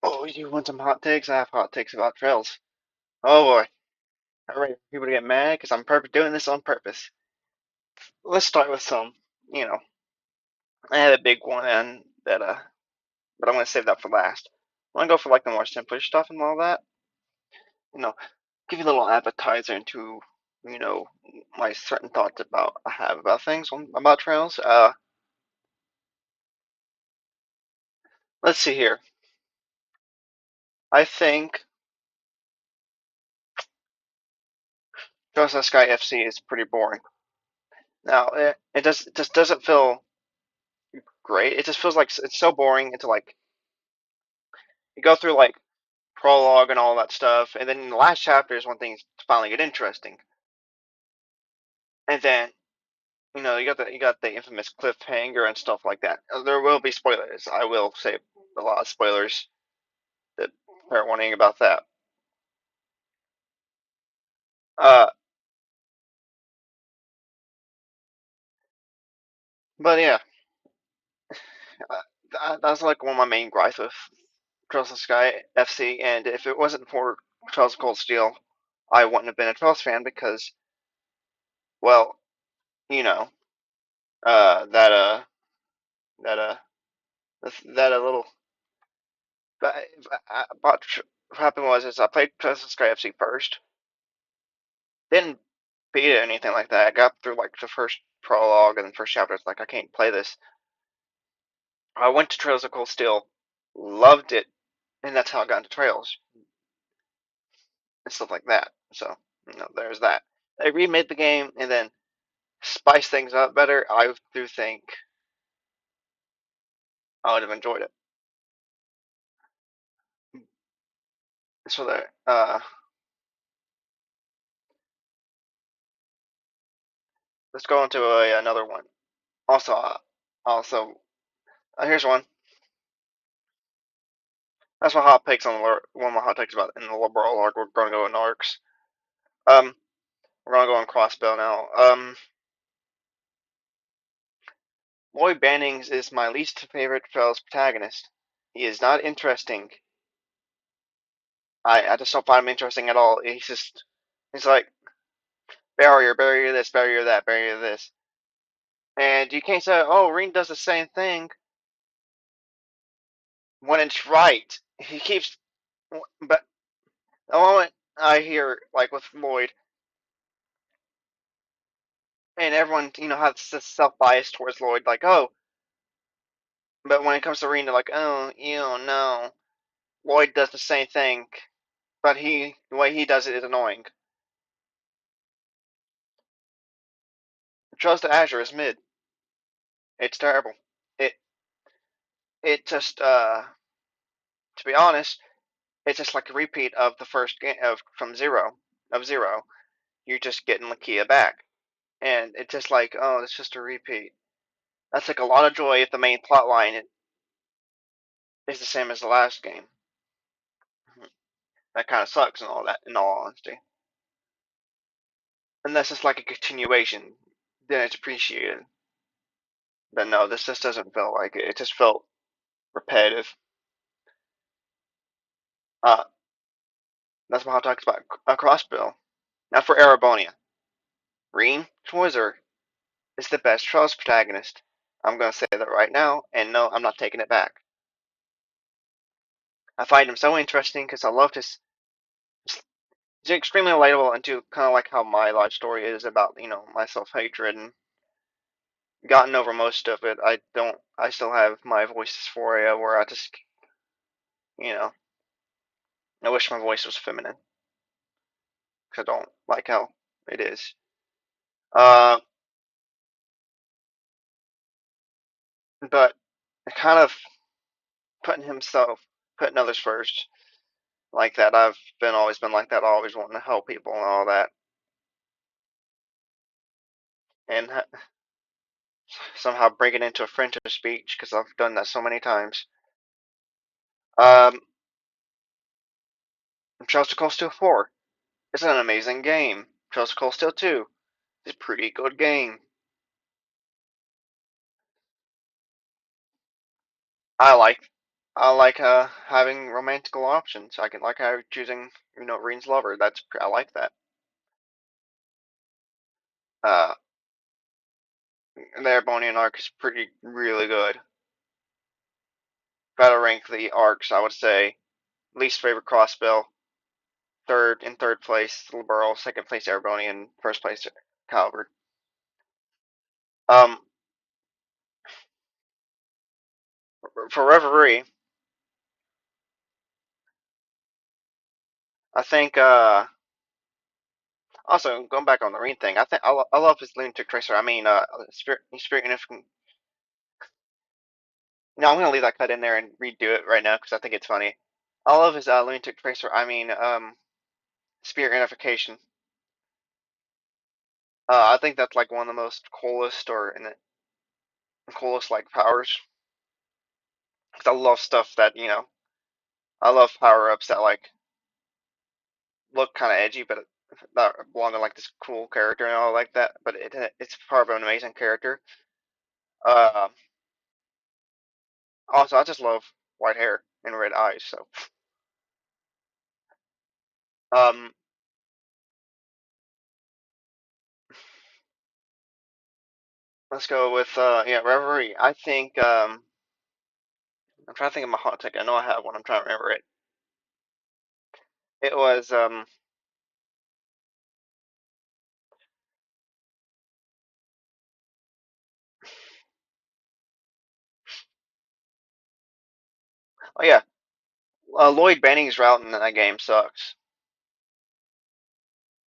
Oh, you want some hot takes? I have hot takes about trails. Oh boy, I'm ready for people to get mad because I'm doing this on purpose. Let's start with some, you know, I had a big one and but I'm gonna save that for last. I want to go for like the more simpler stuff and all that. You know, give you a little appetizer into, you know, my certain thoughts I have about about trails. Let's see here. I think Trails of Sky FC is pretty boring. Now, it just doesn't feel great. It just feels like it's so boring. It's like you go through like prologue and all that stuff, and then in the last chapter is when things finally get interesting. And then you got the infamous cliffhanger and stuff like that. There will be spoilers. I will say a lot of spoilers that are warning about that. Uh, but yeah, that's like one of my main gripes with Trails of Sky FC. And if it wasn't for Trails of Cold Steel, I wouldn't have been a Trails fan because, well, you know, uh, that uh, that that a little But, but what happened was is I played Crescent Sky FC first. Didn't beat it or anything like that. I got through like the first prologue and the first chapter. It's like I can't play this. I went to Trails of Cold Steel, loved it, and that's how I got into Trails and stuff like that. So there's that. They remade the game and then spiced things up better. I do think I would have enjoyed it. So there. Let's go into another one. Also, also, here's one. That's my hot takes on one of my hot takes about in the liberal arc. We're going to go in arcs. Um, we're going to go on crossbow now. Lloyd Bannings is my least favorite Trails protagonist. He is not interesting. I just don't find him interesting at all. He's like barrier, barrier this, barrier that, barrier this, and you can't say, oh, Ring does the same thing when it's right. He keeps, but the moment I hear like with Lloyd, and everyone has this self bias towards Lloyd, like oh, but when it comes to Ring, they're like oh, no, Lloyd does the same thing, but the way he does it is annoying. Trust to Azure is mid. It's terrible. It it just to be honest, it's just like a repeat of the first game of zero. You're just getting Lakia back, and it's just like oh, it's just a repeat. That's like a lot of joy if the main plot line is the same as the last game. That kind of sucks and all that. In all honesty, unless it's like a continuation, then it's appreciated. But no, this just doesn't feel like it. It just felt repetitive. Uh, that's what I talks about a crossbill. Now for Arabonia. Reen Schwarzer is the best Trolls protagonist. I'm going to say that right now, and no, I'm not taking it back. I find him so interesting because I love his. He's extremely relatable into kind of like how my life story is about, my self hatred and gotten over most of it. I still have my voice dysphoria where I just, you know, I wish my voice was feminine because I don't like how it is. Uh, but kind of putting himself, putting others first like that. I've been always been like that, always wanting to help people and all that. And somehow bring it into a friendship speech because I've done that so many times. Um, Trails Cold Steel 4 is an amazing game. Trails Cold Steel 2 is a pretty good game. I like I like having romantical options. I can like how choosing Reen's lover. I like that. Uh, the Airbonian arc is pretty really good. If I had to rank the arcs, I would say least favorite Crossbill, third place Liberal, second place Airbonian, first place Calvert. Um, for Reverie, I think also going back on the Reen thing, I love his lunatic tracer. I mean, spirit unification. No, I'm gonna leave that cut in there and redo it right now because I think it's funny. I love his lunatic tracer. I mean, spirit unification. I think that's like one of the most coolest or in the coolest like powers. Because I love stuff that I love power ups that like look kind of edgy, but that belong to like this cool character and all like that. But it's part of an amazing character. Uh, Also, I just love white hair and red eyes. So, um, let's go with yeah, Reverie. I think I'm trying to think of my hot take. I know I have one. I'm trying to remember it. It was oh yeah, Lloyd Banning's route in that game sucks.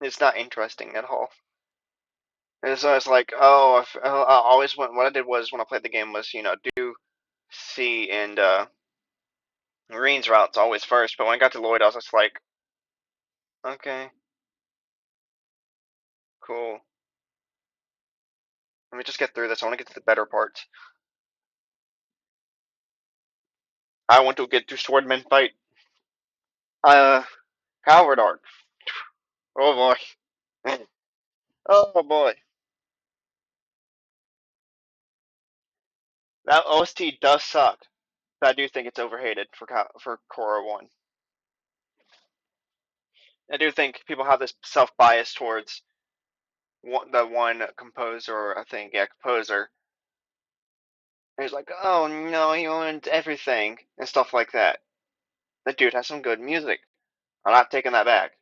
It's not interesting at all. It's always like, oh, I always went. What I did was when I played the game was, do C and Marines routes always first. But when I got to Lloyd, I was just like, okay, cool. Let me just get through this. I want to get to the better parts. I want to get to Swordman fight. Uh, Coward Arc. Oh boy. Oh boy. That OST does suck. But I do think it's overhated for Korra 1. I do think people have this self bias towards the one composer, I think, yeah, composer. He's like, oh no, he owns everything and stuff like that. The dude has some good music. I'm not taking that back.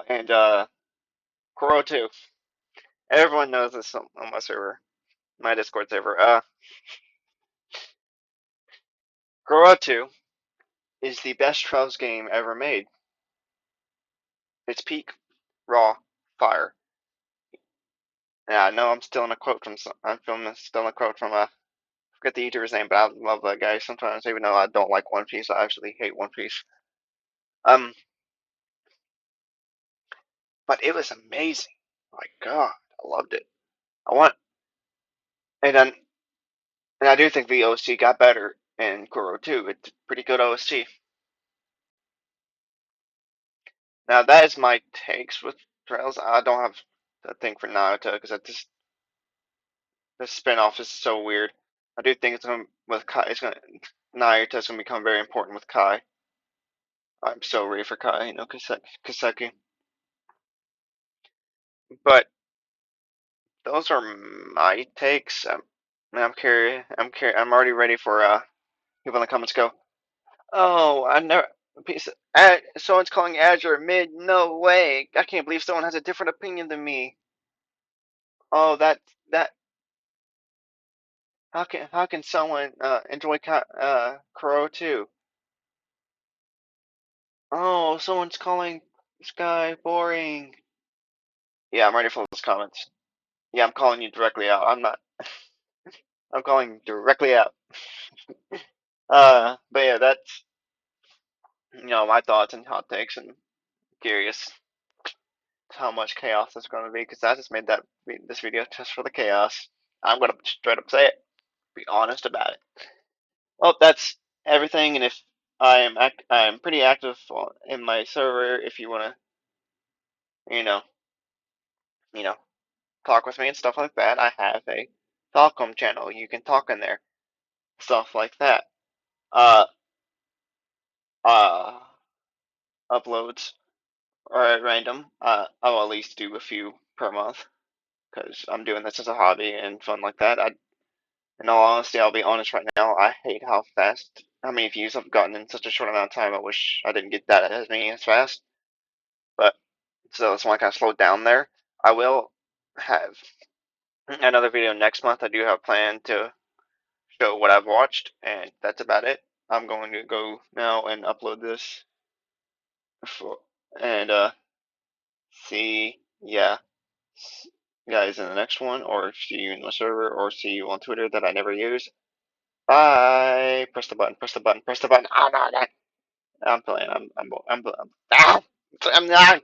And Kuro too. Everyone knows this on my server, my Discord server. Kuro 2 is the best Trials game ever made. It's peak raw fire. Yeah, I know I'm still in a quote from I'm filming still in a quote from forget the YouTuber's name, but I love that guy sometimes, even though I don't like One Piece. I actually hate One Piece. Um, but it was amazing. My God, I loved it. I want, and then, and I do think the OC got better in Kuro too. It's pretty good OC. Now that is my takes with Trails. I don't have a thing for Naruto because I just the spinoff is so weird. I do think it's gonna with Kai. It's gonna Naruto's gonna become very important with Kai. I'm so ready for Kai, Kaseki. But those are my takes. I'm curious. I'm already ready for people in the comments go. Oh, I never. Someone's calling Azure mid. No way. I can't believe someone has a different opinion than me. Oh, that. How can someone enjoy Crow too? Oh, someone's calling Sky boring. Yeah, I'm ready for those comments. Yeah, I'm calling you directly out. I'm not. I'm calling directly out. But yeah, that's my thoughts and hot takes, and curious how much chaos is going to be because I just made this video just for the chaos. I'm gonna straight up say it. Be honest about it. Well, that's everything, and if I'm pretty active in my server. If you wanna, you know, you know, talk with me and stuff like that, I have a Talcom channel. You can talk in there, stuff like that. uh uh uploads or at random. I'll at least do a few per month because I'm doing this as a hobby and fun like that. In all honesty, I'll be honest right now. I hate how many views I've gotten in such a short amount of time. I wish I didn't get that as many as fast. But so that's why I kind of slowed down there. I will have another video next month. I do have planned to show what I've watched, and that's about it. I'm going to go now and upload this for, and see, yeah, guys in the next one, or see you in my server, or see you on Twitter that I never use. Bye. Press the button. Press the button. Press the button. Oh no, I'm playing. I'm not.